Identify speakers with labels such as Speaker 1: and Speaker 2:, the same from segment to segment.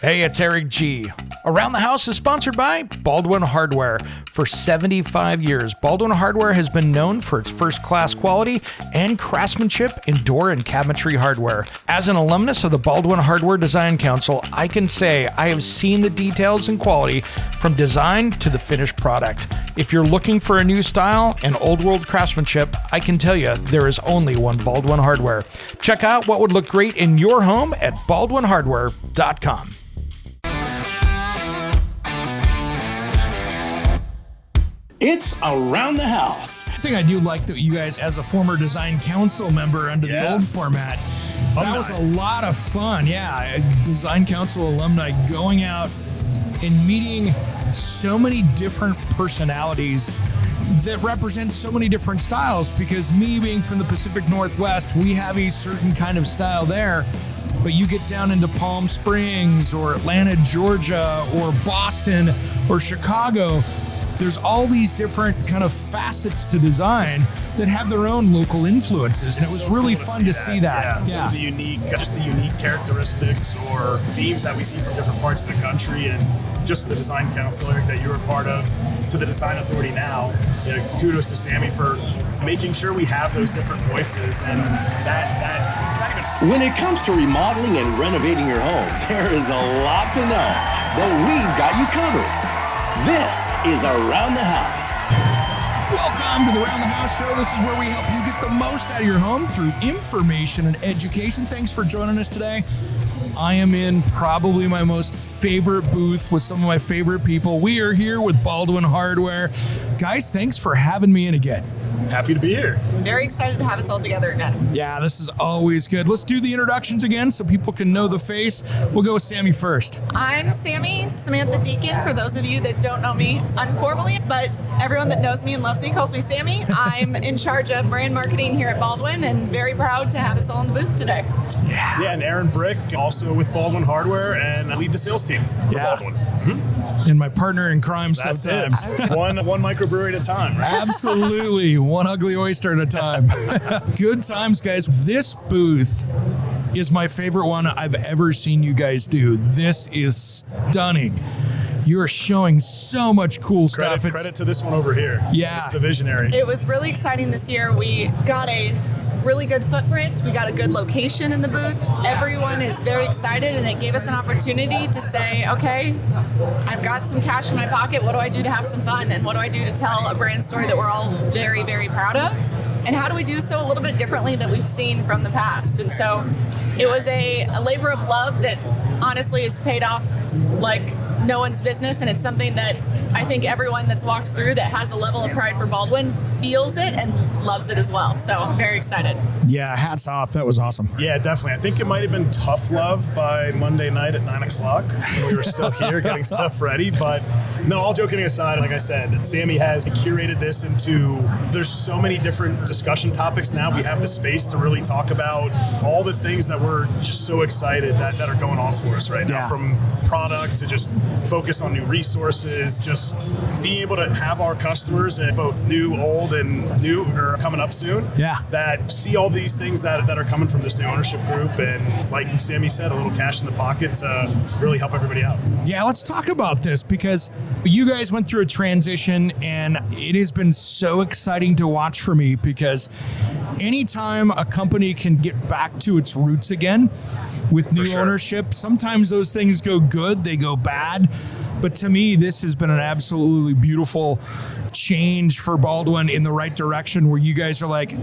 Speaker 1: Hey, it's Eric G. Around the House is sponsored by Baldwin Hardware. For 75 years, Baldwin Hardware has been known for its first-class quality and craftsmanship in door and cabinetry hardware. As an alumnus of the Baldwin Hardware Design Council, I can say I have seen the details and quality from design to the finished product. If you're looking for a new style and old-world craftsmanship, I can tell you there is only one Baldwin Hardware. Check out what would look great in your home at baldwinhardware.com.
Speaker 2: It's Around the House.
Speaker 1: I think I do like that you guys, as a former design council member under the old format, that was a lot of fun. Yeah, design council alumni going out and meeting so many different personalities that represent so many different styles, because me being from the Pacific Northwest, we have a certain kind of style there. But you get down into Palm Springs or Atlanta, Georgia, or Boston or Chicago, there's all these different kind of facets to design that have their own local influences, and it was really fun to see that.
Speaker 3: Yeah, some of the unique characteristics or themes that we see from different parts of the country, and just the design council, Eric, that you were part of, to the design authority now. Kudos to Sammy for making sure we have those different voices, and that
Speaker 2: When it comes to remodeling and renovating your home, there is a lot to know, but we've got you covered. This is Around the House.
Speaker 1: Welcome to the Around the House show. This is where we help you get the most out of your home through information and education. Thanks for joining us today. I am in probably my most favorite booth with some of my favorite people. We are here with Baldwin Hardware. Guys, thanks for having me in again.
Speaker 3: Happy to be here.
Speaker 4: Very excited to have us all together again.
Speaker 1: Yeah, this is always good. Let's do the introductions again so people can know the face. We'll go with Sammy first.
Speaker 4: I'm Sammy, Samantha Deacon, for those of you that don't know me informally, but everyone that knows me and loves me calls me Sammy. I'm in charge of brand marketing here at Baldwin, and very proud to have us all in the booth today.
Speaker 3: Yeah, and Aaron Brick, also with Baldwin Hardware, and I lead the sales team for Baldwin. Mm-hmm.
Speaker 1: And my partner in crime
Speaker 3: That's
Speaker 1: sometimes.
Speaker 3: One microbrewery at a time, right?
Speaker 1: Absolutely. One ugly oyster at a time. Good times, guys. This booth is my favorite one I've ever seen you guys do. This is stunning. You're showing so much cool stuff.
Speaker 3: Credit to this one over here.
Speaker 1: Yeah.
Speaker 3: It's the visionary.
Speaker 4: It was really exciting this year. We got a really good footprint. We got a good location in the booth. Everyone is very excited, and it gave us an opportunity to say, okay, I've got some cash in my pocket. What do I do to have some fun? And what do I do to tell a brand story that we're all very, very proud of? And how do we do so a little bit differently than we've seen from the past? And so it was a labor of love that honestly has paid off like no one's business, and it's something that I think everyone that's walked through that has a level of pride for Baldwin feels it and loves it as well. So I'm very excited.
Speaker 1: Yeah, hats off. That was awesome.
Speaker 3: Yeah, definitely. I think it might have been tough love by Monday night at 9 o'clock when we were still here getting stuff ready. But no, all joking aside, like I said, Sammy has curated this into, there's so many different discussion topics now. We have the space to really talk about all the things that we're just so excited that are going on for us right now, from product to just focus on new resources, just being able to have our customers, both new, old, and new, or coming up soon, that see all these things that are coming from this new ownership group, and like Sammy said, a little cash in the pocket to really help everybody out.
Speaker 1: Yeah, let's talk about this, because you guys went through a transition, and it has been so exciting to watch for me, because anytime a company can get back to its roots again with new ownership, sometimes those things go good, they go bad. But to me, this has been an absolutely beautiful change for Baldwin in the right direction, where you guys are like,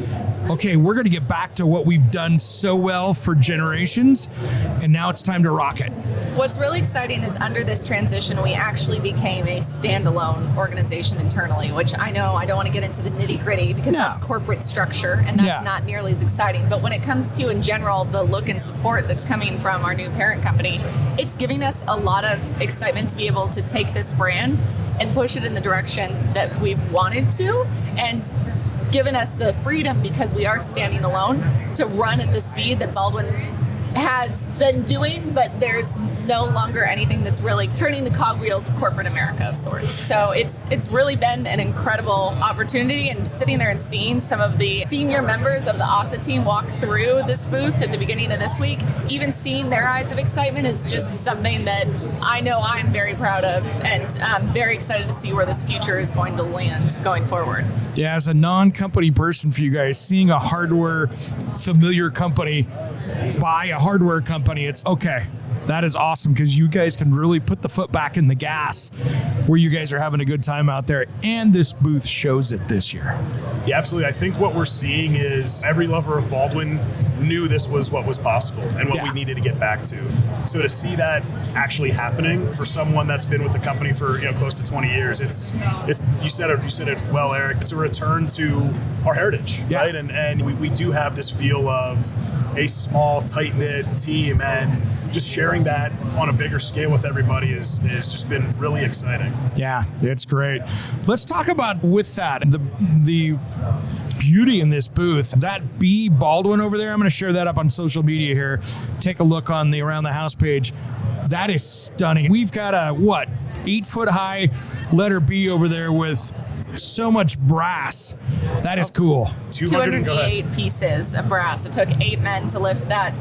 Speaker 1: okay, we're going to get back to what we've done so well for generations, and now it's time to rock it.
Speaker 4: What's really exciting is under this transition, we actually became a standalone organization internally, which I know I don't want to get into the nitty gritty because that's corporate structure, and that's not nearly as exciting. But when it comes to, in general, the look and support that's coming from our new parent company, it's giving us a lot of excitement to be able to take this brand and push it in the direction that we've wanted to, and given us the freedom, because we are standing alone, to run at the speed that Baldwin has been doing, but there's no longer anything that's really turning the cogwheels of corporate America of sorts. So it's really been an incredible opportunity, and sitting there and seeing some of the senior members of the ASA team walk through this booth at the beginning of this week, even seeing their eyes of excitement is just something that I know I'm very proud of, and I'm very excited to see where this future is going to land going forward.
Speaker 1: Yeah, as a non-company person for you guys, seeing a hardware familiar company buy a hardware company, it's okay. That is awesome, because you guys can really put the foot back in the gas where you guys are having a good time out there, and this booth shows it this year.
Speaker 3: Yeah, absolutely. I think what we're seeing is every lover of Baldwin knew this was what was possible and what we needed to get back to. So to see that actually happening for someone that's been with the company for close to 20 years, it's you said it well, Eric. It's a return to our heritage, right? And we do have this feel of a small, tight-knit team, and just sharing that on a bigger scale with everybody is just been really exciting.
Speaker 1: Yeah, it's great. Let's talk about, with that, the beauty in this booth. That B Baldwin over there, I'm going to share that up on social media here. Take a look on the Around the House page. That is stunning. We've got a 8-foot high letter B over there with so much brass. That is cool.
Speaker 4: 208 pieces of brass. It took 8 men to lift that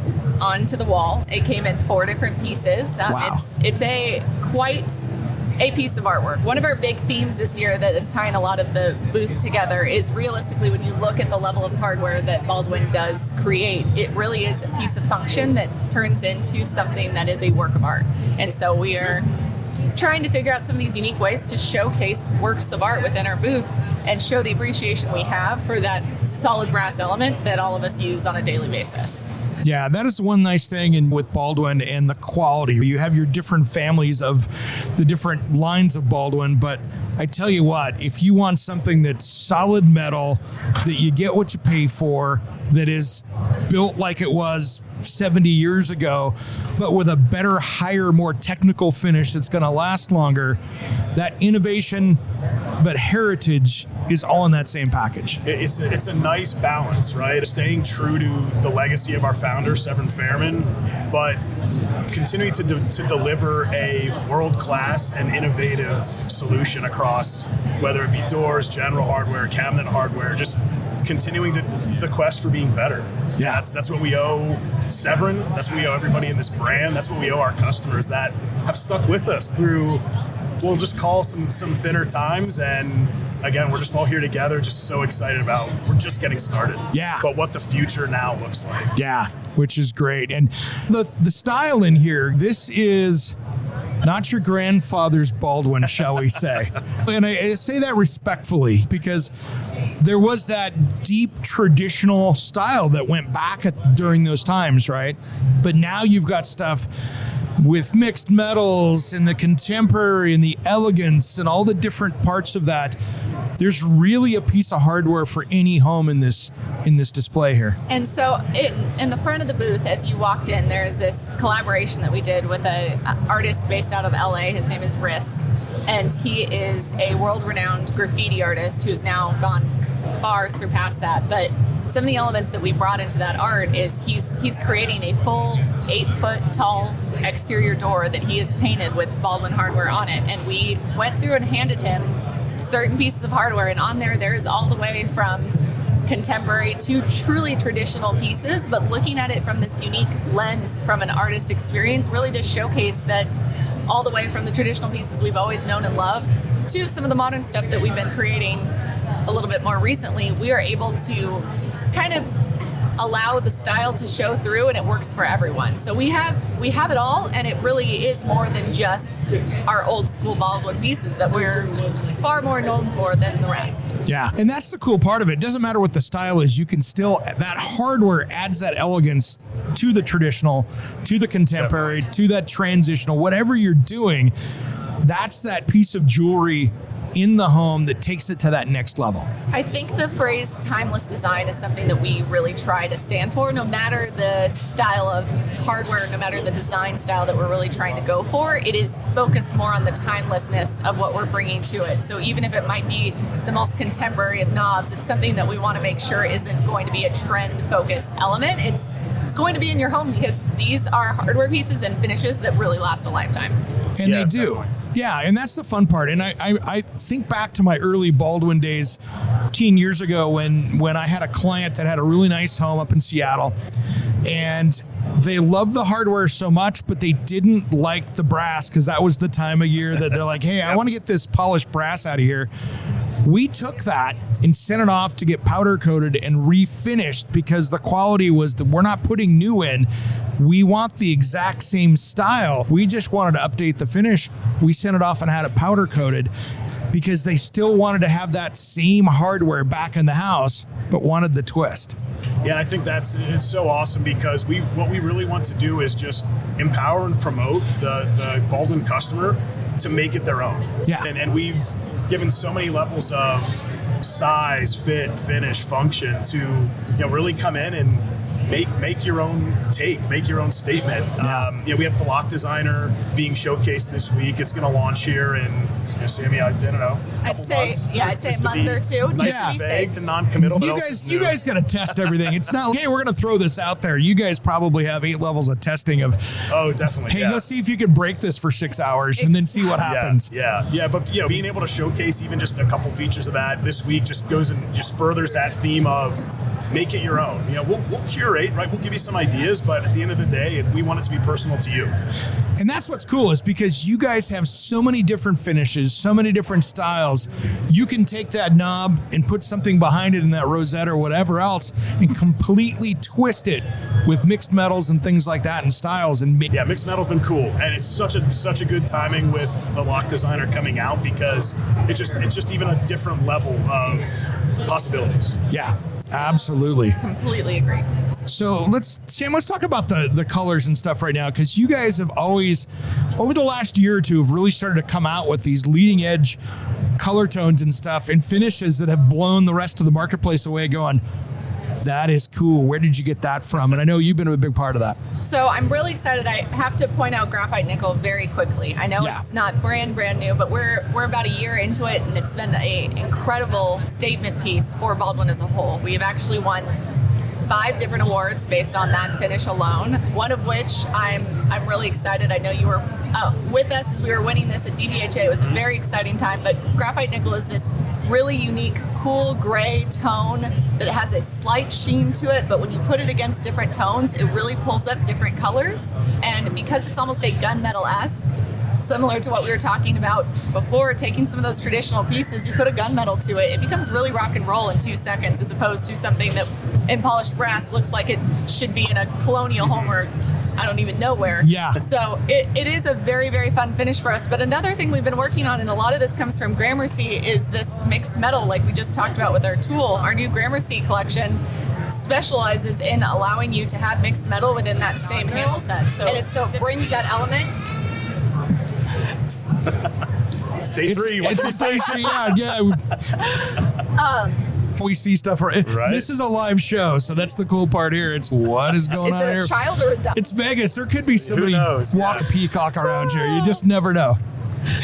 Speaker 4: onto the wall. It came in 4 different pieces.
Speaker 1: Wow.
Speaker 4: It's quite a piece of artwork. One of our big themes this year that is tying a lot of the booth together is, realistically, when you look at the level of hardware that Baldwin does create, it really is a piece of function that turns into something that is a work of art. And so we are trying to figure out some of these unique ways to showcase works of art within our booth and show the appreciation we have for that solid brass element that all of us use on a daily basis.
Speaker 1: Yeah, that is one nice thing with Baldwin, and the quality. You have your different families of the different lines of Baldwin, but I tell you what, if you want something that's solid metal, that you get what you pay for, that is built like it was 70 years ago, but with a better, higher, more technical finish that's going to last longer, that innovation but heritage is all in that same package.
Speaker 3: It's a nice balance, right? Staying true to the legacy of our founder, Severin Fairman, but continuing to deliver a world-class and innovative solution across, whether it be doors, general hardware, cabinet hardware, just continuing the quest for being better.
Speaker 1: Yeah,
Speaker 3: that's what we owe Severin. That's what we owe everybody in this brand. That's what we owe our customers that have stuck with us through, we'll just call some thinner times. And again, we're just all here together, just so excited about, we're just getting started.
Speaker 1: Yeah.
Speaker 3: But what the future now looks like.
Speaker 1: Yeah, which is great. And the style in here, this is not your grandfather's Baldwin, shall we say. And I say that respectfully, because there was that deep traditional style that went back during those times, right? But now you've got stuff with mixed metals and the contemporary and the elegance and all the different parts of that. There's really a piece of hardware for any home in this display here.
Speaker 4: And so in the front of the booth, as you walked in, there's this collaboration that we did with an artist based out of LA. His name is Risk, and he is a world-renowned graffiti artist who's now gone far surpassed that. But some of the elements that we brought into that art is he's creating a full 8-foot tall exterior door that he has painted with Baldwin hardware on it. And we went through and handed him certain pieces of hardware, and on there is all the way from contemporary to truly traditional pieces, but looking at it from this unique lens from an artist experience really does showcase that all the way from the traditional pieces we've always known and loved to some of the modern stuff that we've been creating a little bit more recently, we are able to kind of allow the style to show through, and it works for everyone. So we have it all, and it really is more than just our old school Baldwin pieces that we're far more known for than the rest.
Speaker 1: Yeah, and that's the cool part of it. It doesn't matter what the style is, you can still, that hardware adds that elegance to the traditional, to the contemporary, to that transitional, whatever you're doing, that's that piece of jewelry in the home that takes it to that next level.
Speaker 4: I think the phrase timeless design is something that we really try to stand for, no matter the style of hardware, no matter the design style that we're really trying to go for. It is focused more on the timelessness of what we're bringing to it. So even if it might be the most contemporary of knobs, it's something that we want to make sure isn't going to be a trend-focused element. It's it's going to be in your home because these are hardware pieces and finishes that really last a lifetime.
Speaker 1: And they do.
Speaker 3: Definitely.
Speaker 1: Yeah, and that's the fun part. And I think back to my early Baldwin days 15 years ago when I had a client that had a really nice home up in Seattle, and they loved the hardware so much, but they didn't like the brass because that was the time of year that they're like, hey, I want to get this polished brass out of here. We took that and sent it off to get powder coated and refinished because the quality was that we're not putting new in. We want the exact same style. We just wanted to update the finish. We sent it off and had it powder coated because they still wanted to have that same hardware back in the house, but wanted the twist.
Speaker 3: Yeah, I think it's so awesome because what we really want to do is just empower and promote the Baldwin customer to make it their own.
Speaker 1: Yeah.
Speaker 3: And we've given so many levels of size, fit, finish, function to really come in and make your own take, make your own statement.
Speaker 1: Yeah.
Speaker 3: We have the lock designer being showcased this week. It's going to launch here in Sammy, I don't know.
Speaker 4: I'd say a month or two.
Speaker 3: Nice
Speaker 1: Yeah.
Speaker 3: and vague and non-committal.
Speaker 1: You guys got to test everything. It's not, hey, we're going to throw this out there. You guys probably have 8 levels of testing of,
Speaker 3: oh, definitely.
Speaker 1: hey, let's see if you can break this for 6 hours and then see what happens.
Speaker 3: Yeah. But being able to showcase even just a couple features of that this week just goes and just furthers that theme of make it your own. We'll curate, right? We'll give you some ideas, but at the end of the day, we want it to be personal to you.
Speaker 1: And that's what's cool is because you guys have so many different finishes, so many different styles. You can take that knob and put something behind it in that rosette or whatever else and completely twist it with mixed metals and things like that and styles. And
Speaker 3: yeah, mixed metal's been cool, and it's such a good timing with the lock designer coming out because it's just even a different level of possibilities.
Speaker 1: Yeah, absolutely.
Speaker 4: Completely agree.
Speaker 1: So Sam, let's talk about the colors and stuff right now, because you guys have always, over the last year or two, have really started to come out with these leading edge color tones and stuff and finishes that have blown the rest of the marketplace away going, that is cool. Where did you get that from? And I know you've been a big part of that.
Speaker 4: So I'm really excited. I have to point out graphite nickel very quickly. I know It's not brand new, but we're about a year into it, and it's been an incredible statement piece for Baldwin as a whole. We have actually won 5 different awards based on that finish alone, one of which I'm really excited. I know you were with us as we were winning this at DBHA. It was a very exciting time, but graphite nickel is this really unique, cool gray tone that has a slight sheen to it, but when you put it against different tones, it really pulls up different colors. And because it's almost a gunmetal-esque, similar to what we were talking about before, taking some of those traditional pieces, you put a gunmetal to it, it becomes really rock and roll in 2 seconds, as opposed to something that in polished brass looks like it should be in a colonial home or I don't even know where.
Speaker 1: Yeah.
Speaker 4: So it is a very, very fun finish for us. But another thing we've been working on, and a lot of this comes from Gramercy, is this mixed metal, like we just talked about with our tool. Our new Gramercy collection specializes in allowing you to have mixed metal within that same handle set. So it brings that element.
Speaker 3: Day 3.
Speaker 1: It's a day 3. Yeah. We see stuff. Right. This is a live show, so that's the cool part here. It's what is going on here.
Speaker 4: Is it a child or a duck?
Speaker 1: It's Vegas. There could be somebody walk a peacock around here. You just never know.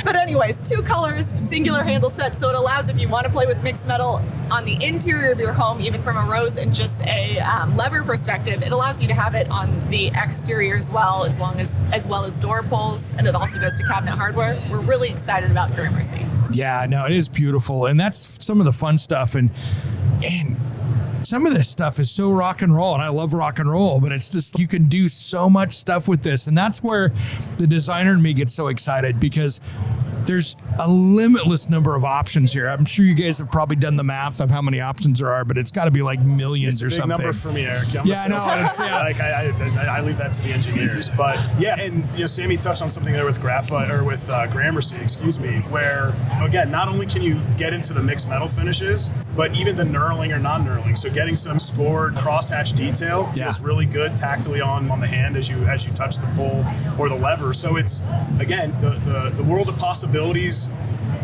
Speaker 4: But anyways, 2 colors, singular handle set, so it allows, if you want to play with mixed metal on the interior of your home, even from a rose and just a lever perspective, it allows you to have it on the exterior as well as door pulls, and it also goes to cabinet hardware. We're really excited about Gramercy.
Speaker 1: Yeah, no, it is beautiful, and that's some of the fun stuff, and some of this stuff is so rock and roll, and I love rock and roll, but it's just, you can do so much stuff with this. And that's where the designer in me gets so excited, because there's a limitless number of options here. I'm sure you guys have probably done the math of how many options there are, but it's got to be like millions or something.
Speaker 3: It's a big number for me, Eric.
Speaker 1: I know.
Speaker 3: I leave that to the engineers. But yeah, and Sammy touched on something there with graphite or with Gramercy, where again, not only can you get into the mixed metal finishes, but even the knurling or non-knurling. So getting some scored crosshatch detail feels really good tactily on the hand as you touch the pull or the lever. So it's, again, the world of possibilities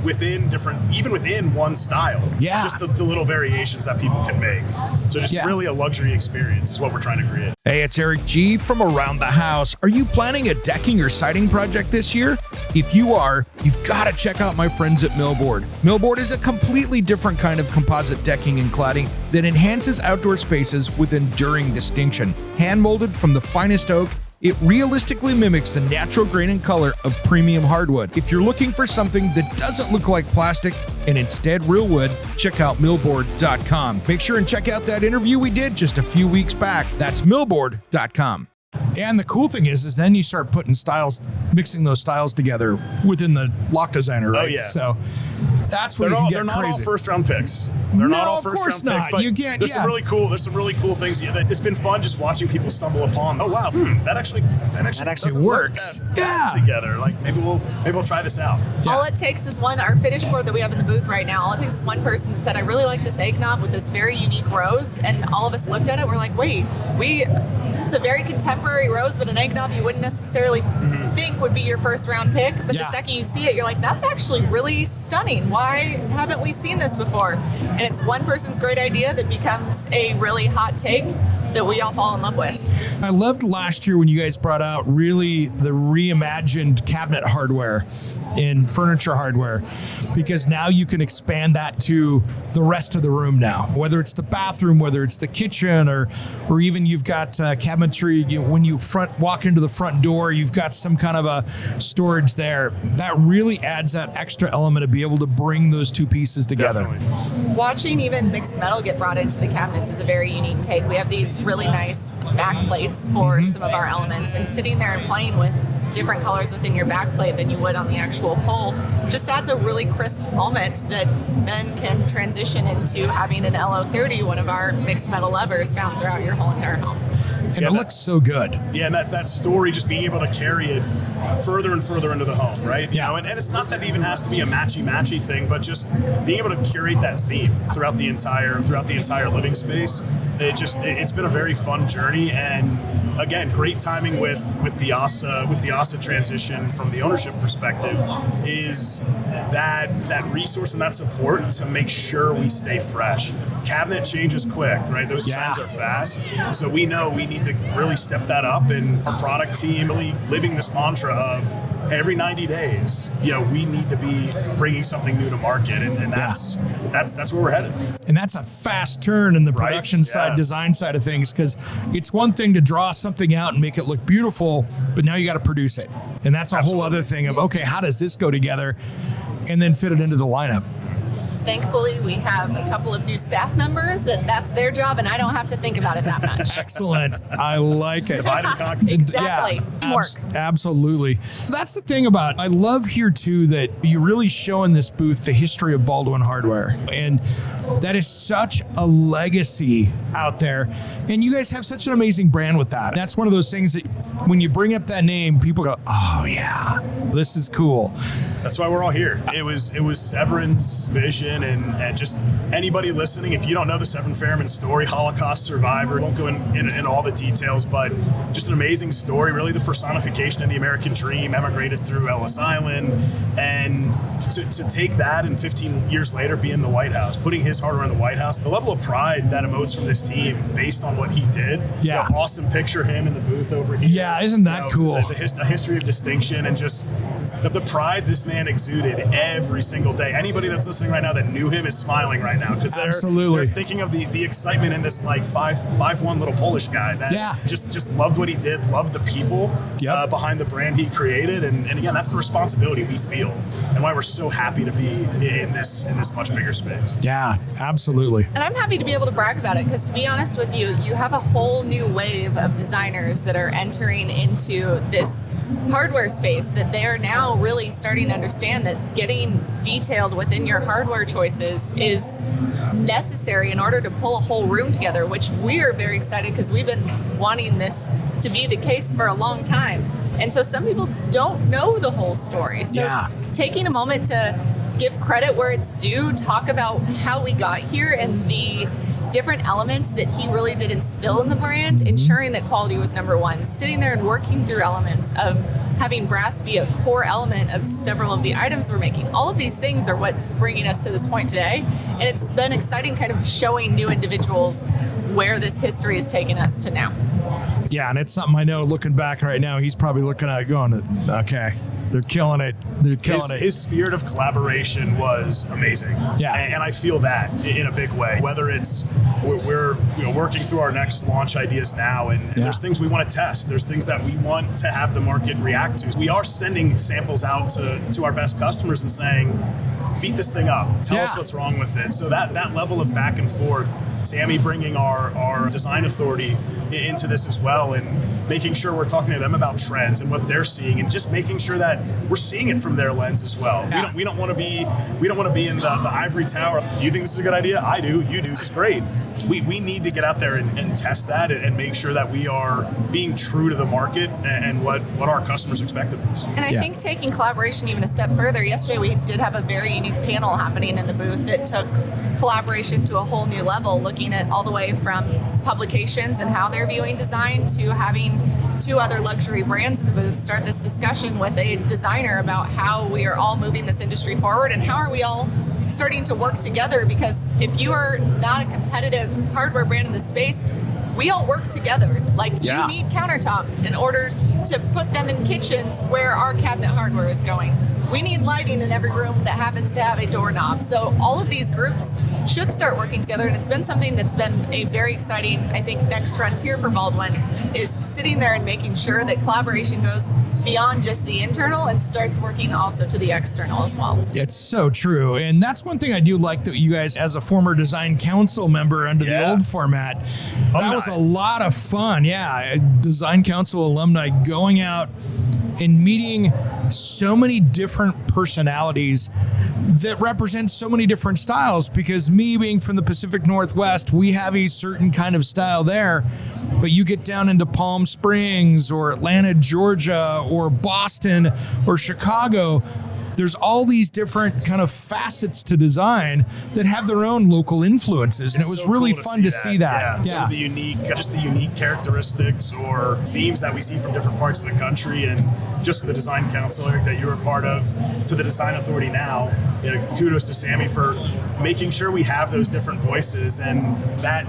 Speaker 3: even within one style.
Speaker 1: Yeah.
Speaker 3: Just the little variations that people can make. So just really a luxury experience is what we're trying to create.
Speaker 1: Hey, it's Eric G. from Around the House. Are you planning a decking or siding project this year? If you are, you've got to check out my friends at Millboard. Millboard is a completely different kind of composite decking and cladding that enhances outdoor spaces with enduring distinction. Hand-molded from the finest oak, it realistically mimics the natural grain and color of premium hardwood. If you're looking for something that doesn't look like plastic and instead real wood, check out millboard.com. Make sure and check out that interview we did just a few weeks back. That's millboard.com. And the cool thing is then you start putting mixing those styles together within the lock designer, right?
Speaker 3: Oh, yeah.
Speaker 1: So that's where
Speaker 3: they're not all first round picks. They're not all first round picks, but there's some really cool things. It's been fun just watching people stumble upon. Oh wow, that actually
Speaker 1: works.
Speaker 3: Together. Like maybe we'll try this out.
Speaker 4: Yeah. All it takes is our finish board that we have in the booth right now. All it takes is one person that said, "I really like this egg knob with this very unique rose," and all of us looked at it. We're like, "Wait, it's a very contemporary rose, but an egg knob you wouldn't necessarily think would be your first round pick. But the second you see it, you're like, that's actually really stunning. Why haven't we seen this before?" And it's one person's great idea that becomes a really hot take that we all fall in love with.
Speaker 1: I loved last year when you guys brought out really the reimagined cabinet hardware and furniture hardware, because now you can expand that to the rest of the room now, whether it's the bathroom, whether it's the kitchen, or even you've got cabinetry. When you walk into the front door, you've got some kind of a storage there. That really adds that extra element to be able to bring those two pieces together.
Speaker 3: Definitely.
Speaker 4: Watching even mixed metal get brought into the cabinets is a very unique take. We have these really nice back plates for some of our elements, and sitting there and playing with different colors within your back plate than you would on the actual pole just adds a really crisp moment that then can transition into having an LO30, one of our mixed metal levers, found throughout your whole entire home.
Speaker 1: And it looks so good.
Speaker 3: Yeah, and that story, just being able to carry it further and further into the home, right?
Speaker 1: Yeah.
Speaker 3: You know, and it's not that it even has to be a matchy thing, but just being able to curate that theme throughout the entire living space. It's been a very fun journey, and again, great timing with the ASA transition from the ownership perspective is that resource and that support to make sure we stay fresh. Cabinet changes quick, right? Those trends are fast. So we know we need to really step that up, and our product team really living this mantra of, hey, every 90 days, we need to be bringing something new to market, and that's where we're headed.
Speaker 1: And that's a fast turn in the production side, design side of things, because it's one thing to draw something out and make it look beautiful, but now you got to produce it. And that's a whole other thing of, okay, how does this go together and then fit it into the lineup?
Speaker 4: Thankfully, we have a couple of new staff members that's their job, and I don't have to think about it that much.
Speaker 1: Excellent. I like it.
Speaker 3: Divide and conquer.
Speaker 4: Exactly. Teamwork.
Speaker 1: Absolutely. That's the thing about, I love here too that you really show in this booth the history of Baldwin hardware. And that is such a legacy out there. And you guys have such an amazing brand with that. That's one of those things that when you bring up that name, people go, oh yeah, this is cool.
Speaker 3: That's why we're all here. It was Severin's vision, and just anybody listening, if you don't know the Severin Fairman story, Holocaust survivor, won't go in all the details, but just an amazing story, really the personification of the American dream, emigrated through Ellis Island, and to take that and 15 years later be in the White House, putting his hardware in the White House, the level of pride that emotes from this team based on what he did.
Speaker 1: Yeah.
Speaker 3: Awesome picture of him in the booth over here.
Speaker 1: Yeah, isn't that cool?
Speaker 3: The history of distinction, and just the pride this man exuded every single day. Anybody that's listening right now that knew him is smiling right now, because they're thinking of the excitement in this like 5'1" little Polish guy that just loved what he did, loved the people behind the brand he created, and again, that's the responsibility we feel, and why we're so happy to be in this much bigger space.
Speaker 1: Yeah, absolutely.
Speaker 4: And I'm happy to be able to brag about it, because to be honest with you, you have a whole new wave of designers that are entering into this hardware space, that they are now really starting to understand that getting detailed within your hardware choices is necessary in order to pull a whole room together, which we are very excited because we've been wanting this to be the case for a long time. And so some people don't know the whole story. So taking a moment to give credit where it's due, talk about how we got here and the different elements that he really did instill in the brand, ensuring that quality was number one, sitting there and working through elements of having brass be a core element of several of the items we're making. All of these things are what's bringing us to this point today. And it's been exciting kind of showing new individuals where this history has taken us to now.
Speaker 1: Yeah, and it's something I know looking back right now, he's probably looking at it going, okay, they're killing it. They're killing it.
Speaker 3: His spirit of collaboration was amazing.
Speaker 1: Yeah.
Speaker 3: And I feel that in a big way. Whether it's we're working through our next launch ideas now, and there's things we want to test. There's things that we want to have the market react to. We are sending samples out to our best customers and saying, beat this thing up. Tell us what's wrong with it. So that level of back and forth, Sammy bringing our design authority into this as well, and making sure we're talking to them about trends and what they're seeing, and just making sure that we're seeing it from their lens as well.
Speaker 1: Yeah.
Speaker 3: We don't want to be in the ivory tower. Do you think this is a good idea? I do. You do. This is great. We need to get out there and test that and make sure that we are being true to the market and what our customers expect of us.
Speaker 4: And I think taking collaboration even a step further, yesterday we did have a very unique panel happening in the booth that took collaboration to a whole new level, looking at all the way from publications and how they're viewing design to having two other luxury brands in the booth start this discussion with a designer about how we are all moving this industry forward and how are we all starting to work together, because if you are not a competitive hardware brand in the space, we all work together. Like you need countertops in order to put them in kitchens where our cabinet hardware is going. We need lighting in every room that happens to have a doorknob. So all of these groups should start working together, and it's been something that's been a very exciting, I think, next frontier for Baldwin, is sitting there and making sure that collaboration goes beyond just the internal and starts working also to the external as well.
Speaker 1: It's so true. And that's one thing I do like that you guys, as a former design council member under the old format, that was a lot of fun. Yeah. Design council alumni going out and meeting so many different personalities that represent so many different styles, because me being from the Pacific Northwest, we have a certain kind of style there, but you get down into Palm Springs or Atlanta, Georgia, or Boston or Chicago, there's all these different kind of facets to design that have their own local influences. And it was so really fun to see that.
Speaker 3: Yeah. Some of the unique characteristics or themes that we see from different parts of the country, and just the design council, Eric, that you were part of, to the design authority now. Kudos to Sammy for making sure we have those different voices, and that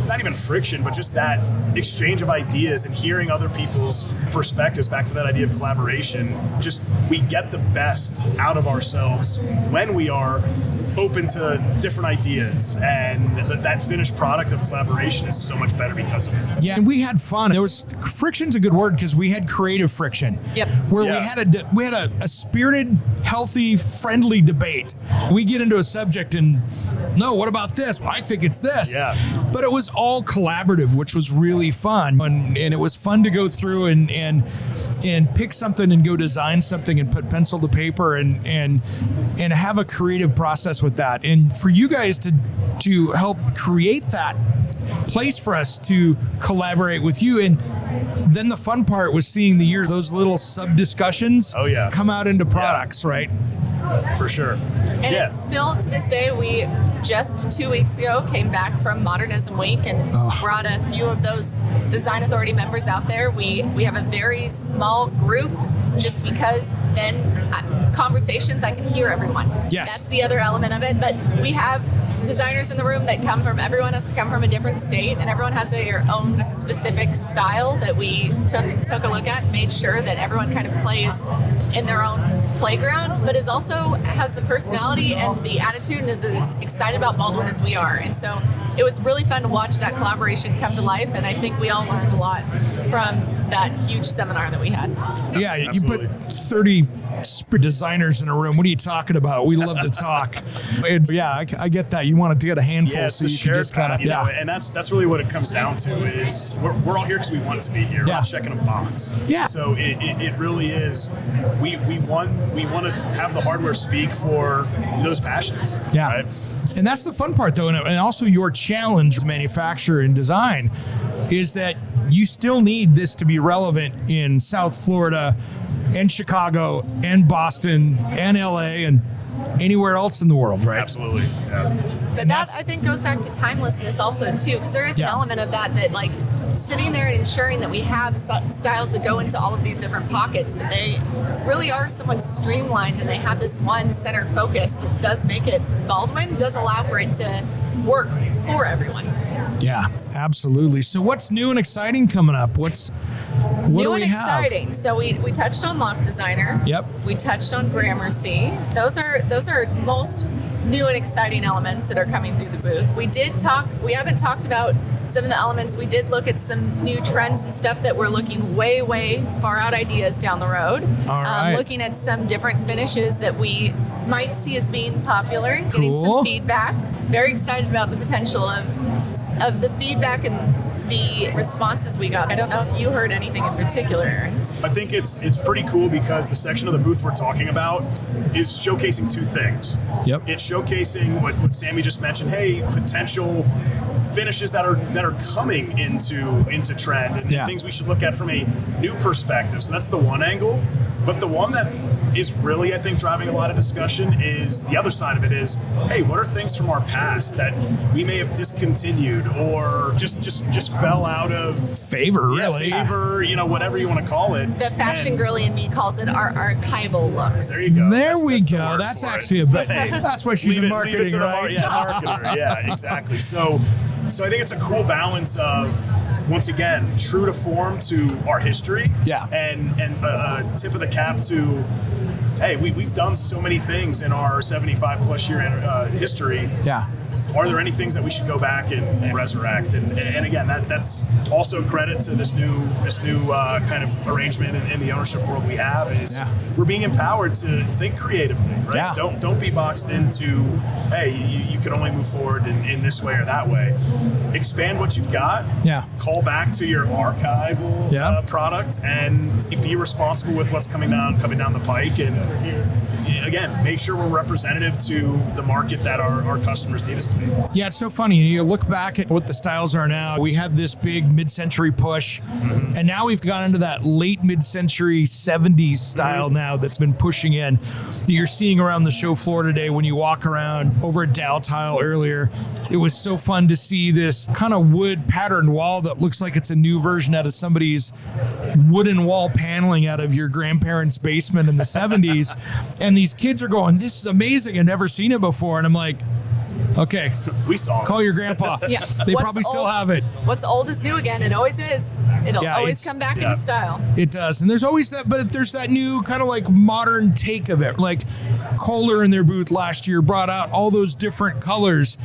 Speaker 3: not even friction, but just that exchange of ideas and hearing other people's perspectives. Back to that idea of collaboration, just we get the best out of ourselves when we are open to different ideas, and that finished product of collaboration is so much better because of it.
Speaker 1: Yeah, and we had fun. There was friction's a good word, because we had creative friction.
Speaker 4: Yep.
Speaker 1: Where we had a spirited, healthy, friendly debate. We get into a subject and, no, what about this? Well, I think it's this.
Speaker 3: Yeah.
Speaker 1: But it was all collaborative, which was really fun. And it was fun to go through and pick something and go design something and put pencil to paper and have a creative process with that. And for you guys to help create that place for us to collaborate with you. And then the fun part was seeing those little sub discussions come out into products, right?
Speaker 3: For sure.
Speaker 4: And it's still, to this day, we just 2 weeks ago came back from Modernism Week and brought a few of those Design Authority members out there. We have a very small group, just because then conversations, I can hear everyone.
Speaker 1: Yes.
Speaker 4: That's the other element of it. But we have designers in the room that everyone has to come from a different state, and everyone has their own specific style that we took a look at, made sure that everyone kind of plays in their own playground, but has the personality and the attitude and is as excited about Baldwin as we are. And so it was really fun to watch that collaboration come to life, and I think we all learned a lot from that huge seminar that we had.
Speaker 1: Yeah, you put 30 designers in a room. What are you talking about? We love to talk. I get that. You want to get a handful, so you can just kind of
Speaker 3: and that's really what it comes down to. Is we're all here because we want to be here. We're not checking a box.
Speaker 1: Yeah.
Speaker 3: So it really is. We want to have the hardware speak for those passions.
Speaker 1: Yeah.
Speaker 3: Right?
Speaker 1: And that's the fun part, though, and also your challenge as manufacturer and design is that you still need this to be relevant in South Florida and Chicago and Boston and LA and anywhere else in the world, right?
Speaker 3: Absolutely. Yeah.
Speaker 4: But that, I think, goes back to timelessness also, too, because there is an element of that, like, sitting there and ensuring that we have styles that go into all of these different pockets, but they really are somewhat streamlined, and they have this one center focus that does make it, Baldwin does allow for it to work for everyone.
Speaker 1: Yeah, absolutely. So what's new and exciting coming up? What
Speaker 4: new
Speaker 1: do
Speaker 4: and
Speaker 1: we have?
Speaker 4: exciting. So we touched on Lock Designer.
Speaker 1: Yep.
Speaker 4: We touched on Gramercy. Those are most new and exciting elements that are coming through the booth. We haven't talked about some of the elements. We did look at some new trends and stuff that we're looking way far out ideas down the road.
Speaker 1: All right.
Speaker 4: Looking at some different finishes that we might see as being popular, getting some feedback. Very excited about the potential of the feedback and the responses we got. I don't know if you heard anything in particular, Aaron.
Speaker 3: I think it's pretty cool because the section of the booth we're talking about is showcasing two things.
Speaker 1: Yep.
Speaker 3: It's showcasing what Sammy just mentioned. Hey, potential finishes that are coming into trend and things we should look at from a new perspective. So that's the one angle. But the one that is really, I think, driving a lot of discussion is the other side of it is, hey, what are things from our past that we may have discontinued or just fell out of
Speaker 1: favor, really?
Speaker 3: Favor, whatever you want to call it.
Speaker 4: The fashion girly in me calls it our archival looks.
Speaker 3: There you go.
Speaker 1: There we go. That's actually a bit. That's why she's in marketing, right?
Speaker 3: Marketer. Yeah, exactly. So I think it's a cool balance of, once again, true to form to our history.
Speaker 1: Yeah.
Speaker 3: And a tip of the cap to, hey, we've done so many things in our 75 plus year history.
Speaker 1: Yeah.
Speaker 3: Are there any things that we should go back and resurrect? And again, that's also credit to this new kind of arrangement in the ownership world we have is we're being empowered to think creatively, right?
Speaker 1: Yeah.
Speaker 3: Don't be boxed into, hey, you can only move forward in this way or that way. Expand what you've got.
Speaker 1: Yeah.
Speaker 3: Call back to your archival product and be responsible with what's coming down the pike. And again, make sure we're representative to the market that our customers need us to be.
Speaker 1: Yeah, it's so funny. You look back at what the styles are now. We had this big mid-century push, and now we've gone into that late mid-century 70s style now that's been pushing in. You're seeing around the show floor today when you walk around over at Dow Tile earlier. It was so fun to see this kind of wood patterned wall that looks like it's a new version out of somebody's wooden wall paneling out of your grandparents' basement in the 70s. And these kids are going, this is amazing. I've never seen it before. And I'm like, okay,
Speaker 3: we saw it.
Speaker 1: Call your grandpa.
Speaker 4: Yeah.
Speaker 1: They probably still have it.
Speaker 4: What's old is new again. It always is. It'll always come back into style.
Speaker 1: It does. And there's always that, but there's that new kind of like modern take of it. Like Kohler in their booth last year brought out all those different colors.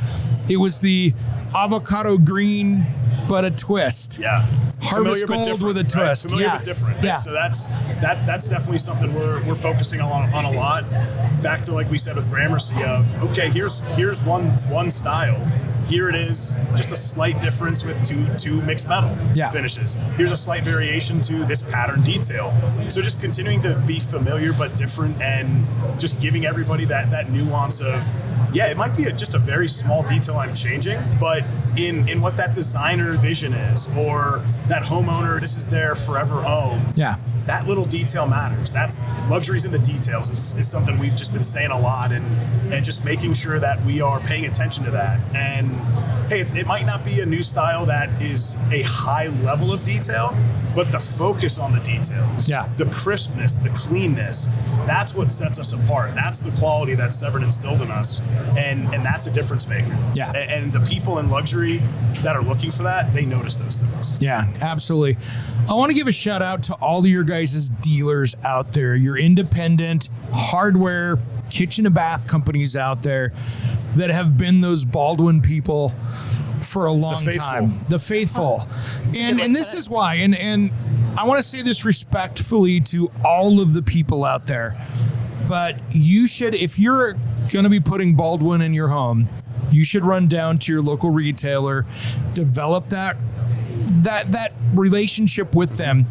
Speaker 1: It was the avocado green, but a twist.
Speaker 3: Yeah.
Speaker 1: Harvest gold with a twist.
Speaker 3: Familiar but different.
Speaker 1: Yeah.
Speaker 3: So that's definitely something we're focusing on a lot. Back to, like we said with Gramercy of, okay, here's one style. Here it is, just a slight difference with two mixed metal finishes. Here's a slight variation to this pattern detail. So just continuing to be familiar but different and just giving everybody that nuance of, it might be just a very small detail I'm changing, but in what that designer vision is, or that homeowner, this is their forever home.
Speaker 1: Yeah.
Speaker 3: That little detail matters. That's luxuries in the details is something we've just been saying a lot, and just making sure that we are paying attention to that. And hey, it might not be a new style that is a high level of detail, but the focus on the details, the crispness, the cleanness, that's what sets us apart. That's the quality that Severn instilled in us, and that's a difference maker.
Speaker 1: Yeah.
Speaker 3: And the people in luxury that are looking for that, they notice those things.
Speaker 1: Yeah, absolutely. I want to give a shout out to all of your guys' dealers out there, your independent hardware, kitchen and bath companies out there that have been those Baldwin people for a long time. The faithful. And this is why, and I want to say this respectfully to all of the people out there, but you should, if you're going to be putting Baldwin in your home, you should run down to your local retailer, develop that relationship with them,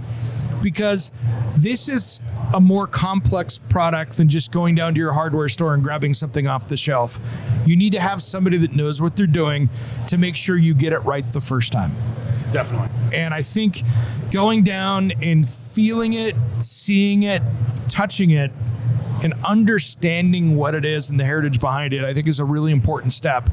Speaker 1: because this is a more complex product than just going down to your hardware store and grabbing something off the shelf. You need to have somebody that knows what they're doing to make sure you get it right the first time.
Speaker 3: Definitely.
Speaker 1: And I think going down and feeling it, seeing it, touching it, and understanding what it is and the heritage behind it, I think is a really important step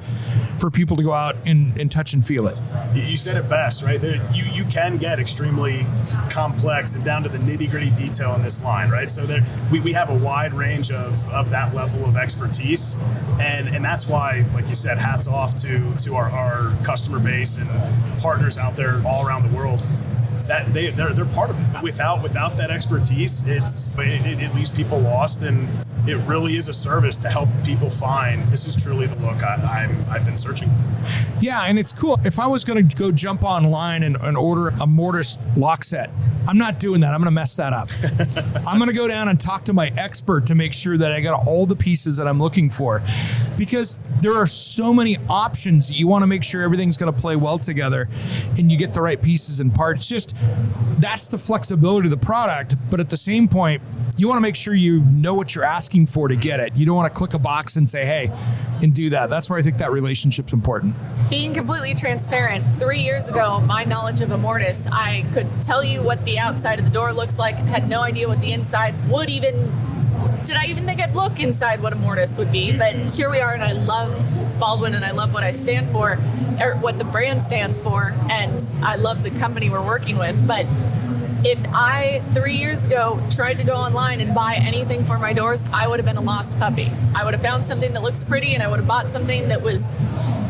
Speaker 1: for people to go out and touch and feel it.
Speaker 3: You said it best, right? You can get extremely complex and down to the nitty-gritty detail in this line, right? So we have a wide range of that level of expertise, and that's why, like you said, hats off to our customer base and partners out there all around the world. That they're part of it. Without that expertise, it leaves people lost, and it really is a service to help people find this is truly the look I've been searching for.
Speaker 1: Yeah, and it's cool. If I was going to go jump online and order a mortise lock set, I'm not doing that. I'm going to mess that up. I'm going to go down and talk to my expert to make sure that I got all the pieces that I'm looking for, because there are so many options. You want to make sure everything's going to play well together and you get the right pieces and parts. Just that's the flexibility of the product. But at the same point, you want to make sure you know what you're asking for to get it. You don't want to click a box and say, hey, and do that. That's where I think that relationship's important.
Speaker 4: Being completely transparent, 3 years ago, my knowledge of a mortise, I could tell you what the outside of the door looks like, had no idea what the inside would even, did I even think I'd look inside what a mortise would be? But here we are, and I love Baldwin, and I love what I stand for, or what the brand stands for, and I love the company we're working with. But if I, 3 years ago, tried to go online and buy anything for my doors, I would have been a lost puppy. I would have found something that looks pretty, and I would have bought something that was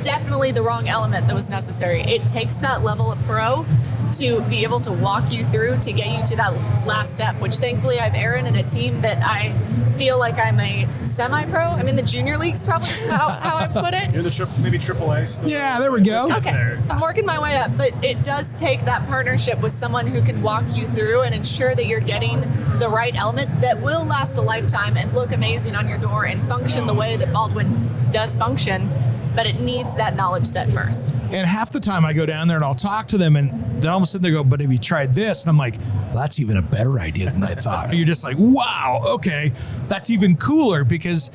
Speaker 4: definitely the wrong element that was necessary. It takes that level of pro to be able to walk you through to get you to that last step, which thankfully I have Aaron and a team that I feel like I'm a semi-pro. I'm in the junior leagues, probably is how I put it.
Speaker 3: You're maybe AAA still.
Speaker 1: Yeah, there we go.
Speaker 4: Okay, I'm working my way up, but it does take that partnership with someone who can walk you through and ensure that you're getting the right element that will last a lifetime and look amazing on your door and function the way that Baldwin does function. But it needs that knowledge set first.
Speaker 1: And half the time I go down there and I'll talk to them, and then all of a sudden they go, but have you tried this? And I'm like, well, that's even a better idea than I thought. You're just like, wow, okay, that's even cooler, because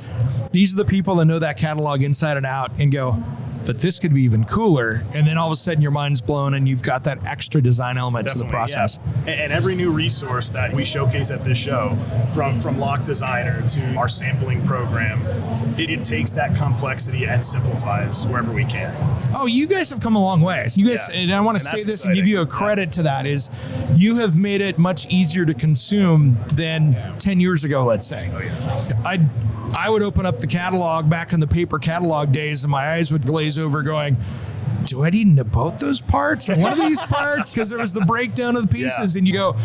Speaker 1: these are the people that know that catalog inside and out and go, but this could be even cooler. And then all of a sudden your mind's blown and you've got that extra design element to the process.
Speaker 3: Yeah. And every new resource that we showcase at this show, from Lock Designer to our sampling program, it takes that complexity and simplifies wherever we can.
Speaker 1: Oh, you guys have come a long way. You guys,
Speaker 3: Yeah.
Speaker 1: and I want to say this and give you a credit to that, is you have made it much easier to consume than 10 years ago, let's say.
Speaker 3: Oh, yeah.
Speaker 1: I would open up the catalog back in the paper catalog days and my eyes would glaze over going, do I need both those parts or one of these parts? Because there was the breakdown of the pieces, and you go,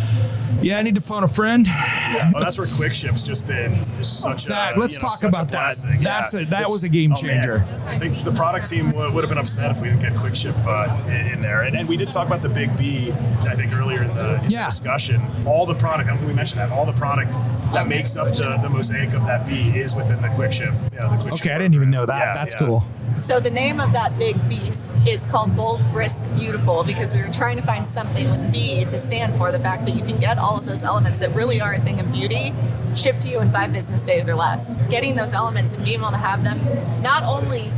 Speaker 1: yeah, I need to phone a friend.
Speaker 3: Yeah. Well, that's where Quick Ship's just been such a
Speaker 1: Let's talk about that.
Speaker 3: Blessing.
Speaker 1: That was a game changer.
Speaker 3: I think the product team would have been upset if we didn't get Quick Ship in there. And we did talk about the Big B, I think, earlier in the discussion. All the product, I don't think we mentioned that, all the product that makes up the mosaic of that B is within the Quick Ship. Yeah, the Quick Ship
Speaker 1: I didn't even know that.
Speaker 3: Yeah,
Speaker 1: That's cool.
Speaker 4: So the name of that big beast is called Bold, Brisk, Beautiful, because we were trying to find something with B to stand for the fact that you can get all of those elements that really are a thing of beauty shipped to you in 5 business days or less. Getting those elements and being able to have them not only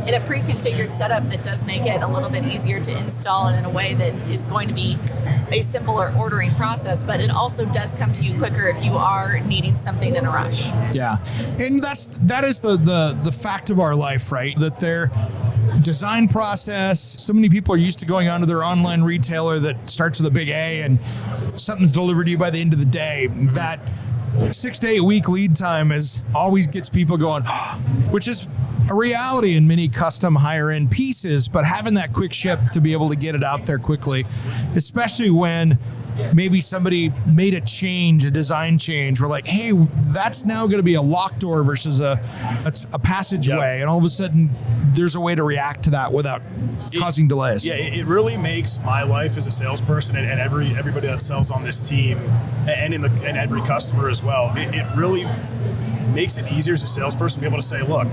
Speaker 4: in a pre-configured setup that does make it a little bit easier to install and in a way that is going to be a simpler ordering process, but it also does come to you quicker if you are needing something in a rush.
Speaker 1: Yeah, and that is the fact of our life, right? That their design process, so many people are used to going onto their online retailer that starts with a big A and something's delivered to you by the end of the day. That 6 to 8 week lead time always gets people going, which is a reality in many custom higher end pieces, but having that quick ship to be able to get it out there quickly, especially when maybe somebody made a design change. We're like, hey, that's now going to be a lock door versus a passageway. And all of a sudden there's a way to react to that without causing delays.
Speaker 3: Yeah, it really makes my life as a salesperson and everybody that sells on this team and every customer as well. It really makes it easier as a salesperson to be able to say, look,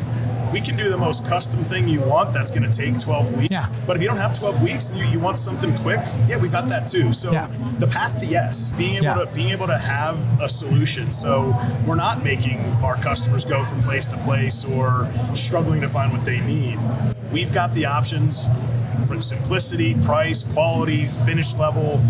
Speaker 3: we can do the most custom thing you want that's going to take 12 weeks.
Speaker 1: Yeah.
Speaker 3: But if you don't have 12 weeks and you want something quick, yeah, we've got that too. So the path to yes, being able to have a solution. So we're not making our customers go from place to place or struggling to find what they need. We've got the options. different simplicity, price, quality, finish level.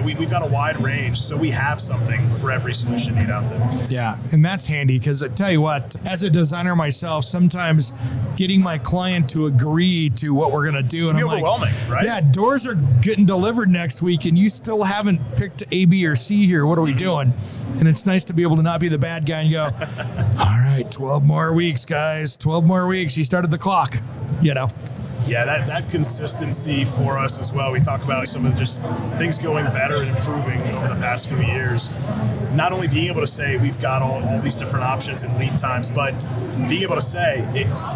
Speaker 3: We've got a wide range, so we have something for every solution need out there.
Speaker 1: Yeah, and that's handy because I tell you what, as a designer myself, sometimes getting my client to agree to what we're going to do, and I'm
Speaker 3: overwhelming, right?
Speaker 1: Yeah, doors are getting delivered next week, and you still haven't picked A, B, or C here. What are we doing? And it's nice to be able to not be the bad guy and go, all right, 12 more weeks, guys. 12 more weeks. You started the clock, Yeah,
Speaker 3: that consistency for us as well. We talk about some of just things going better and improving over the past few years. Not only being able to say we've got all these different options and lead times, but being able to say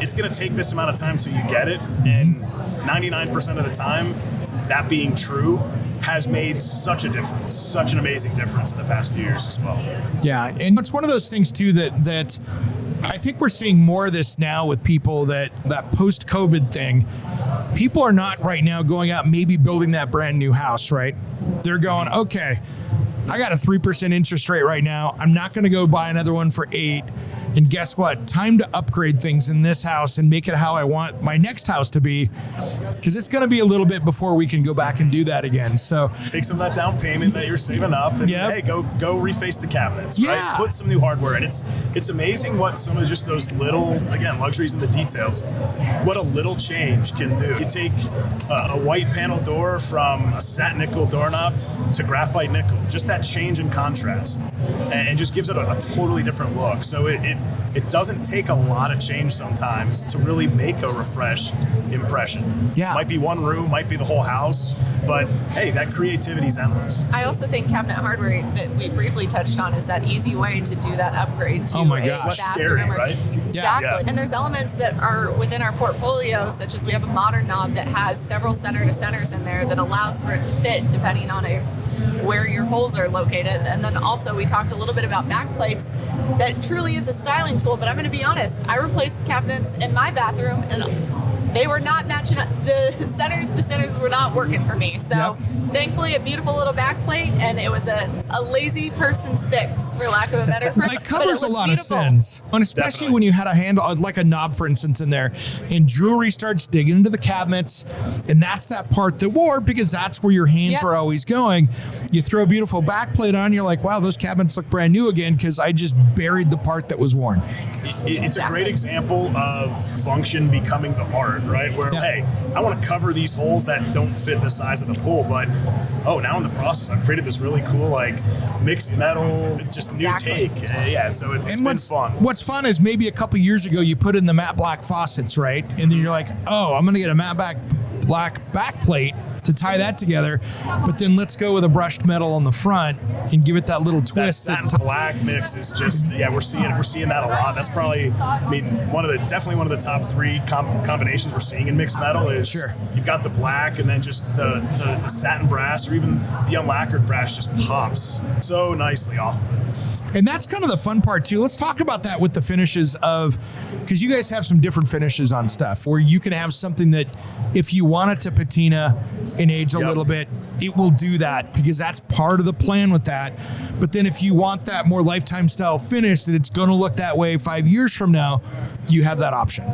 Speaker 3: it's going to take this amount of time till you get it. And 99% of the time, that being true has made such a difference, such an amazing difference in the past few years as well.
Speaker 1: Yeah, and it's one of those things too that I think we're seeing more of this now with people that post-COVID thing. People are not right now going out maybe building that brand new house, right? They're going, okay, I got a 3% interest rate right now. I'm not going to go buy another one for 8%. And guess what? Time to upgrade things in this house and make it how I want my next house to be, because it's going to be a little bit before we can go back and do that again. So
Speaker 3: take some of that down payment that you're saving up, and hey, go reface the cabinets, right? Put some new hardware, and it's amazing what some of just those little, again, luxuries in the details, what a little change can do. You take a white panel door from a satin nickel doorknob to graphite nickel, just that change in contrast, and just gives it a totally different look. So it doesn't take a lot of change sometimes to really make a refreshed impression.
Speaker 1: Yeah.
Speaker 3: Might be one room, might be the whole house, but hey, that creativity is endless.
Speaker 4: I also think cabinet hardware that we briefly touched on is that easy way to do that upgrade to
Speaker 1: oh my
Speaker 4: a
Speaker 1: gosh.
Speaker 3: Less scary, right?
Speaker 4: Exactly.
Speaker 3: Yeah.
Speaker 4: And there's elements that are within our portfolio, such as we have a modern knob that has several center to centers in there that allows for it to fit depending on where your holes are located. And then also we talked a little bit about backplates. That truly is a styling tool, but I'm going to be honest, I replaced cabinets in my bathroom and they were not matching up. The centers to centers were not working for me. So thankfully a beautiful little backplate, and it was a lazy person's fix, for lack of a better term.
Speaker 1: It covers a lot
Speaker 4: beautiful.
Speaker 1: of sins. And especially
Speaker 3: Definitely.
Speaker 1: when you had a handle, like a knob, for instance, in there, and jewelry starts digging into the cabinets, and that's that part that wore, because that's where your hands are always going. You throw a beautiful backplate on, you're like, wow, those cabinets look brand new again, because I just buried the part that was worn.
Speaker 3: It's a great example of function becoming the art, right? Where, hey, I want to cover these holes that don't fit the size of the pool, but now in the process, I've created this really cool, like, mixed metal, just new take. So it's been fun.
Speaker 1: What's fun is maybe a couple years ago, you put in the matte black faucets, right? And then you're like, oh, I'm going to get a matte black backplate to tie that together, but then let's go with a brushed metal on the front and give it that little twist.
Speaker 3: That satin to black mix is just, we're seeing that a lot. That's probably, definitely one of the top 3 combinations we're seeing in mixed metal is you've got the black, and then just the satin brass, or even the unlacquered brass just pops so nicely off of it.
Speaker 1: And that's kind of the fun part too. Let's talk about that with the finishes because you guys have some different finishes on stuff where you can have something that if you want it to patina and age a little bit, it will do that, because that's part of the plan with that. But then if you want that more lifetime style finish that it's going to look that way 5 years from now, you have that option.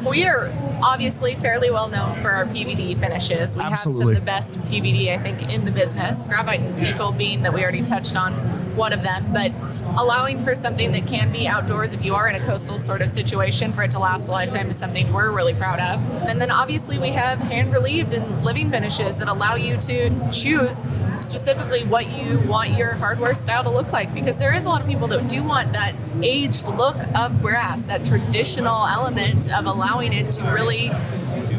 Speaker 4: We are obviously fairly well known for our PVD finishes. We have some of the best PVD, I think, in the business. Graphite and nickel being that we already touched on one of them, but allowing for something that can be outdoors if you are in a coastal sort of situation for it to last a lifetime is something we're really proud of. And then obviously we have hand-relieved and living finishes that allow you to choose specifically what you want your hardware style to look like, because there is a lot of people that do want that aged look of brass, that traditional element of allowing it to really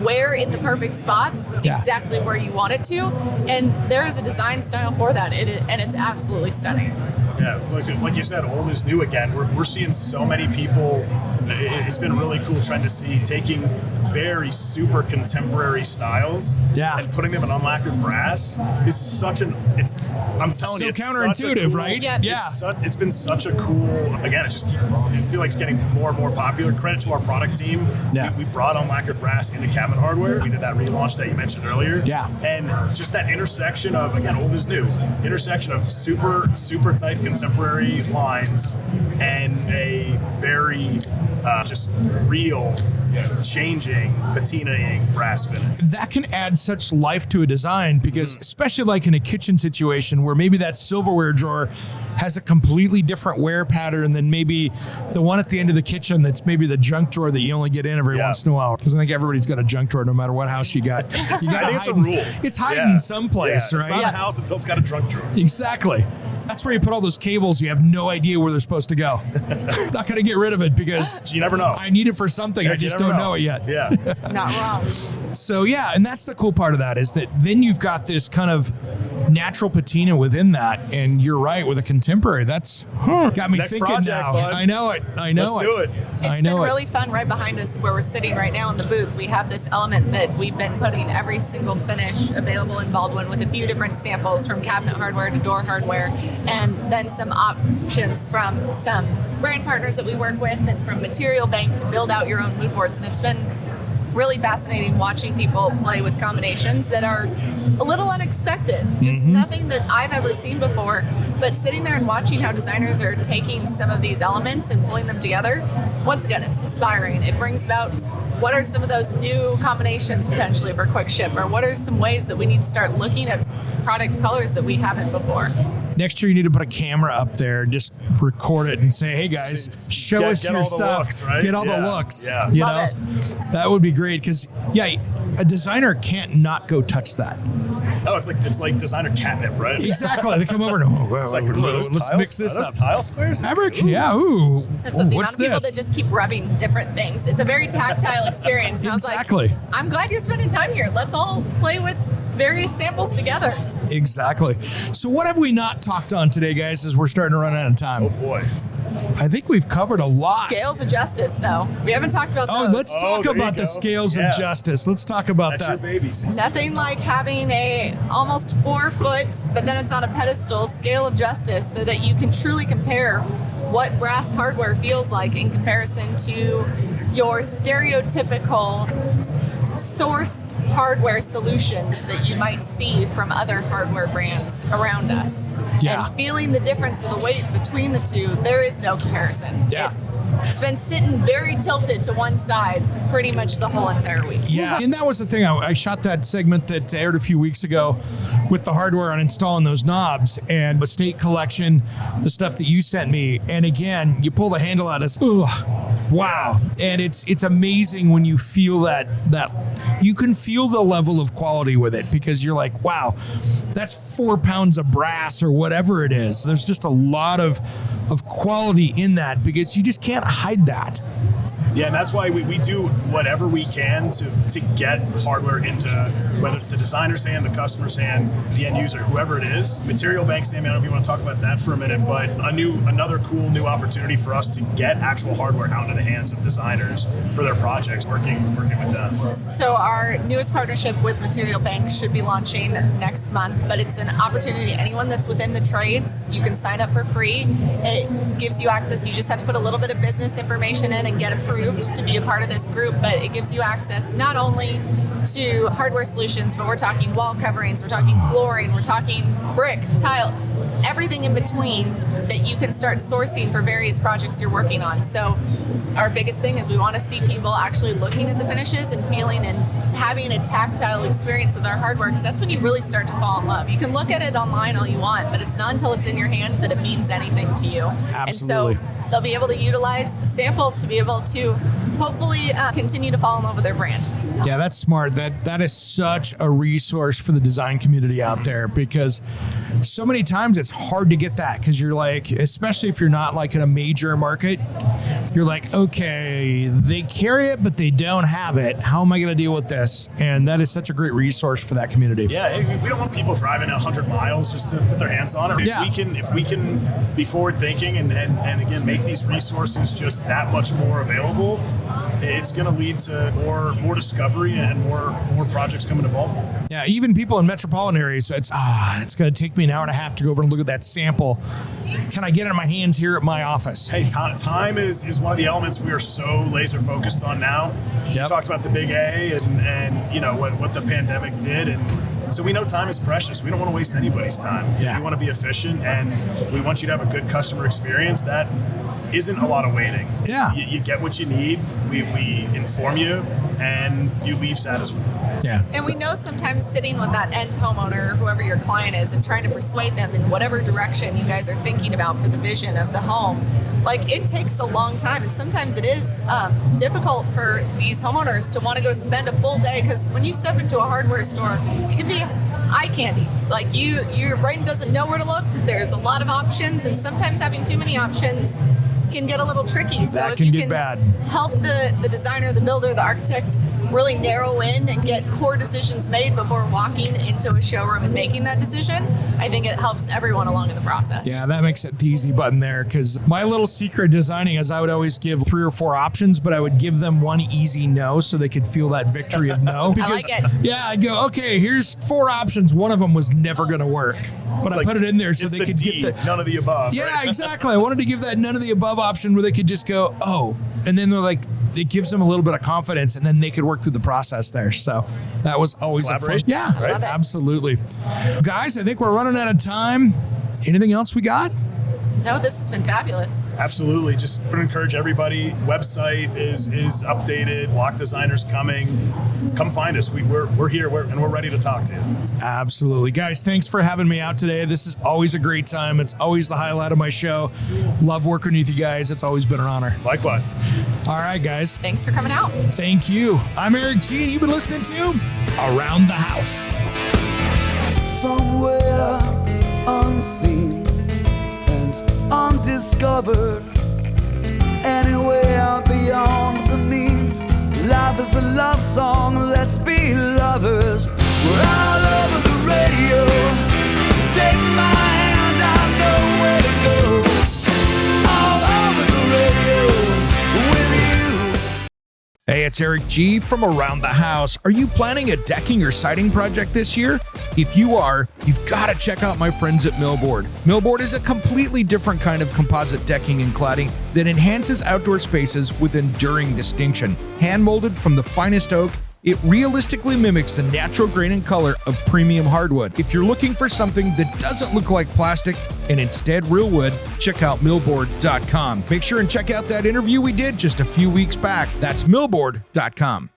Speaker 4: wear in the perfect spots exactly where you want it to, and there is a design style for that, and it's absolutely stunning.
Speaker 3: Yeah, like you said, old is new again. We're seeing so many people. It's been really cool trying to see taking very super contemporary styles and putting them in unlacquered brass is such an. I'm telling you, it's
Speaker 1: counterintuitive,
Speaker 3: cool,
Speaker 1: right?
Speaker 4: Yeah.
Speaker 3: It's been such a cool. Again, I feel like it's getting more and more popular. Credit to our product team.
Speaker 1: Yeah.
Speaker 3: We brought unlacquered brass into cabinet hardware. We did that relaunch that you mentioned earlier.
Speaker 1: Yeah.
Speaker 3: And just that intersection of, again, old is new. Intersection of super tight contemporary lines and a very just real changing, patinaing brass finish.
Speaker 1: That can add such life to a design because especially like in a kitchen situation where maybe that silverware drawer has a completely different wear pattern than maybe the one at the end of the kitchen that's maybe the junk drawer that you only get in every once in a while. Because I think everybody's got a junk drawer no matter what house you got.
Speaker 3: I think it's a rule.
Speaker 1: It's hiding someplace, right?
Speaker 3: It's not a house until it's got a junk drawer.
Speaker 1: Exactly. That's where you put all those cables. You have no idea where they're supposed to go. Not going to get rid of it because
Speaker 3: you never know.
Speaker 1: I need it for something. I just don't know it yet.
Speaker 3: Yeah.
Speaker 4: Not wrong.
Speaker 1: So yeah, and that's the cool part of that is that then you've got this kind of natural patina within that, and you're right with a contemporary. That's got me
Speaker 3: Next
Speaker 1: thinking
Speaker 3: project,
Speaker 1: now.
Speaker 3: bud.
Speaker 1: I know it.
Speaker 3: Let's do it.
Speaker 4: It's been really fun right behind us where we're sitting right now in the booth. We have this element that we've been putting every single finish available in Baldwin with a few different samples from cabinet hardware to door hardware, and then some options from some brand partners that we work with and from Material Bank to build out your own mood boards. And it's been really fascinating watching people play with combinations that are a little unexpected. Just nothing that I've ever seen before. But sitting there and watching how designers are taking some of these elements and pulling them together, once again, it's inspiring. It brings about what are some of those new combinations potentially for quick ship, or what are some ways that we need to start looking at product colors that we haven't before.
Speaker 1: Next year, you need to put a camera up there, just record it, and say, "Hey guys, show us your stuff.
Speaker 3: Looks, right?
Speaker 1: Get all the looks."
Speaker 3: Yeah.
Speaker 1: You
Speaker 4: Love
Speaker 1: know, that would be great because a designer can't not go touch that.
Speaker 3: Oh, it's like designer catnip, right?
Speaker 1: Exactly. They come over and let's mix this up.
Speaker 3: Tile squares.
Speaker 1: Fabric, ooh.
Speaker 4: That's what the
Speaker 1: What's
Speaker 4: amount of people
Speaker 1: this?
Speaker 4: that just keep rubbing different things. It's a very tactile experience. I was
Speaker 1: Exactly.
Speaker 4: like, I'm glad you're spending time here. Let's all play with various samples together.
Speaker 1: Exactly. So what have we not talked on today, guys, as we're starting to run out of time?
Speaker 3: Oh boy.
Speaker 1: I think we've covered a lot.
Speaker 4: Scales of justice, though. We haven't talked about those.
Speaker 1: Let's talk
Speaker 3: there you
Speaker 1: about the
Speaker 3: go.
Speaker 1: scales of justice. Let's talk about
Speaker 3: That's
Speaker 1: that.
Speaker 3: your baby. Cece.
Speaker 4: Nothing like having a almost 4 foot, but then it's on a pedestal scale of justice so that you can truly compare what brass hardware feels like in comparison to your stereotypical sourced hardware solutions that you might see from other hardware brands around us.
Speaker 1: Yeah.
Speaker 4: And feeling the difference of the weight between the two, there is no comparison.
Speaker 1: Yeah.
Speaker 4: It's been sitting very tilted to one side pretty much the whole entire week.
Speaker 1: Yeah, and that was the thing. I shot that segment that aired a few weeks ago with the hardware on installing those knobs and the state collection, the stuff that you sent me. And again, you pull the handle out, it's wow. And it's amazing when you feel that you can feel the level of quality with it because you're like, wow, that's 4 pounds of brass or whatever it is. There's just a lot of quality in that because you just can't hide that.
Speaker 3: Yeah, and that's why we do whatever we can to get hardware into, whether it's the designer's hand, the customer's hand, the end user, whoever it is. Material Bank, Sammy, I don't know if you want to talk about that for a minute, but another cool new opportunity for us to get actual hardware out into the hands of designers for their projects, working with them.
Speaker 4: So our newest partnership with Material Bank should be launching next month, but it's an opportunity. Anyone that's within the trades, you can sign up for free. It gives you access. You just have to put a little bit of business information in and get approved to be a part of this group, but it gives you access not only to hardware solutions, but we're talking wall coverings, we're talking flooring, we're talking brick, tile, everything in between that you can start sourcing for various projects you're working on. So our biggest thing is we want to see people actually looking at the finishes and feeling and having a tactile experience with our hardware, because that's when you really start to fall in love. You can look at it online all you want, but it's not until it's in your hands that it means anything to you.
Speaker 1: Absolutely.
Speaker 4: And so they'll be able to utilize samples to be able to hopefully continue to fall in love with their brand.
Speaker 1: Yeah, that's smart. That is such a resource for the design community out there because so many times it's hard to get that because you're like, especially if you're not like in a major market, you're like, okay, they carry it, but they don't have it. How am I going to deal with this? And that is such a great resource for that community.
Speaker 3: Yeah, we don't want people driving 100 miles just to put their hands on it. If we can be forward thinking and again make these resources just that much more available, it's going to lead to more discovery and more projects coming to Baldwin.
Speaker 1: Yeah, even people in metropolitan areas, it's going to take me an hour and a half to go over and look at that sample. Can I get it in my hands here at my office?
Speaker 3: Hey, time is one of the elements we are so laser focused on now.
Speaker 1: Yep.
Speaker 3: You talked about the big A and you know what the pandemic did, and so we know time is precious. We don't want to waste anybody's time.
Speaker 1: Yeah.
Speaker 3: We want to be efficient, and we want you to have a good customer experience. isn't a lot of waiting.
Speaker 1: Yeah.
Speaker 3: You get what you need. We inform you, and you leave satisfied.
Speaker 1: Yeah.
Speaker 4: And we know sometimes sitting with that end homeowner, whoever your client is, and trying to persuade them in whatever direction you guys are thinking about for the vision of the home, like it takes a long time. And sometimes it is difficult for these homeowners to want to go spend a full day, because when you step into a hardware store, it can be eye candy. Like your brain doesn't know where to look. There's a lot of options, and sometimes having too many options can get a little tricky. So
Speaker 1: That
Speaker 4: if
Speaker 1: can
Speaker 4: you
Speaker 1: get
Speaker 4: can
Speaker 1: bad.
Speaker 4: help the designer, the builder, the architect really narrow in and get core decisions made before walking into a showroom and making that decision, I think it helps everyone along in the process.
Speaker 1: Yeah, that makes it the easy button there, because my little secret designing is I would always give 3 or 4 options, but I would give them one easy no so they could feel that victory of no. Because,
Speaker 4: I like it.
Speaker 1: Yeah, I'd go, okay, here's 4 options. One of them was never going to work. But
Speaker 3: It's
Speaker 1: I
Speaker 3: like,
Speaker 1: put it in there so
Speaker 3: it's
Speaker 1: they
Speaker 3: the
Speaker 1: could
Speaker 3: D,
Speaker 1: get the...
Speaker 3: none of the above.
Speaker 1: Yeah,
Speaker 3: right?
Speaker 1: exactly. I wanted to give that none of the above option where they could just go, oh, and then they're like, it gives them a little bit of confidence, and then they could work through the process there. So that was always a fun.
Speaker 3: Collaboration.
Speaker 1: Yeah,
Speaker 3: Right.
Speaker 1: absolutely. Guys, I think we're running out of time. Anything else we got?
Speaker 4: No, this has been fabulous.
Speaker 3: Absolutely. Just want to encourage everybody. Website is updated. Lock designers coming. Come find us. We're here and we're ready to talk to you.
Speaker 1: Absolutely. Guys, thanks for having me out today. This is always a great time. It's always the highlight of my show. Love working with you guys. It's always been an honor.
Speaker 3: Likewise.
Speaker 1: All right, guys.
Speaker 4: Thanks for coming out.
Speaker 1: Thank you. I'm Eric G, and you've been listening to Around the House.
Speaker 5: Somewhere unseen and undiscovered, anywhere beyond the mean. Life is a love song, let's be lovers. We're all over the radio. Take my hand, I know where to go. All over the radio with you.
Speaker 1: Hey, it's Eric G from Around the House. Are you planning a decking or siding project this year? If you are, you've got to check out my friends at Millboard. Millboard is a completely different kind of composite decking and cladding that enhances outdoor spaces with enduring distinction. Hand molded from the finest oak, it realistically mimics the natural grain and color of premium hardwood. If you're looking for something that doesn't look like plastic and instead real wood, check out millboard.com. Make sure and check out that interview we did just a few weeks back. That's millboard.com.